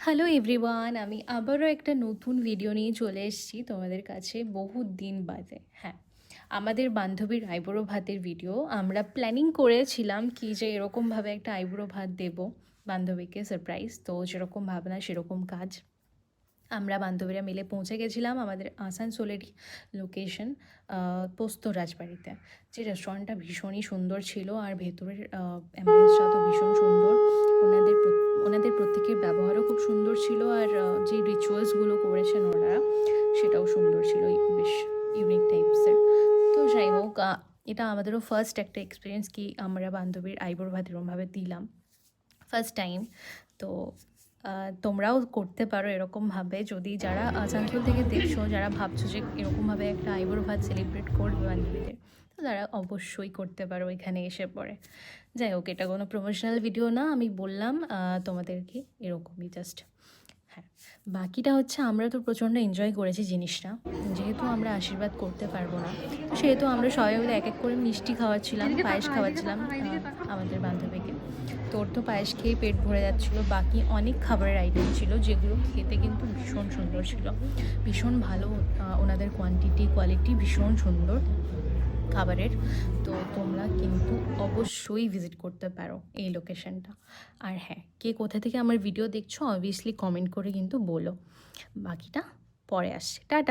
Hello everyone, আমি আবারও একটা নতুন ভিডিও নিয়ে চলে এসেছি তোমাদের কাছে বহু দিন বাদে। হ্যাঁ, আমাদের বান্ধবীর আইবুড়ো ভাতের ভিডিও আমরা প্ল্যানিং করেছিলাম কি যে এরকমভাবে একটা আইবুড়ো ভাত দেবো বান্ধবীকে সারপ্রাইজ। তো যেরকম ভাবনা সেরকম কাজ। আমরা বান্ধবীরা মিলে পৌঁছে গেছিলাম আমাদের আসানসোলেরই লোকেশন, পোস্ত রাজবাড়িতে। যে রেস্টুরেন্টটা ভীষণই সুন্দর ছিল আর ভেতরের অ্যাম্বিয়েন্সটা তো ভীষণ সুন্দর। ওনাদের প্রত্যেকের ব্যবহারও খুব সুন্দর ছিল, আর যে রিচুয়ালসগুলো করেছেন ওনারা সেটাও সুন্দর ছিল, বেশ ইউনিক টাইপসের। তো যাই হোক, এটা আমাদেরও ফার্স্ট একটা এক্সপিরিয়েন্স কি আমরা বান্ধবীর আইবুড়ো ভাত এরমভাবে দিলাম, ফার্স্ট টাইম। তো তোমরাও করতে পারো এরকমভাবে, যদি যারা আসানসোল থেকে দেখছো, যারা ভাবছো যে এরকমভাবে একটা আইবুড়ো ভাত সেলিব্রেট করবে বান্ধবীদের, তো তারা অবশ্যই করতে পারো এখানে এসে পড়ে। যাই হোক, এটা কোনো প্রমোশনাল ভিডিও না, আমি বললাম তোমাদেরকে এরকমই জাস্ট। হ্যাঁ, বাকিটা হচ্ছে আমরা তো প্রচণ্ড এনজয় করেছি জিনিসটা। যেহেতু আমরা আশীর্বাদ করতে পারবো না, তো সেহেতু আমরা সবাই মিলে এক এক করে মিষ্টি খাওয়াচ্ছিলাম, পায়েস খাওয়াচ্ছিলাম আমাদের বান্ধবীকে। তোর তো পায়েস খেয়ে পেট ভরে যাচ্ছিলো। বাকি অনেক খাবারের আইটেম ছিল যেগুলো খেতে কিন্তু ভীষণ সুন্দর ছিল, ভীষণ ভালো। ওনাদের কোয়ালিটি ভীষণ সুন্দর খাবারের। তো তোমরা কিন্তু অবশ্যই ভিজিট করতে পারো এই লোকেশনটা। আর হ্যাঁ, কে কোথা থেকে আমার ভিডিও দেখছো অবভিয়াসলি কমেন্ট করে কিন্তু বলো। বাকিটা পরে আসছে। টাটা।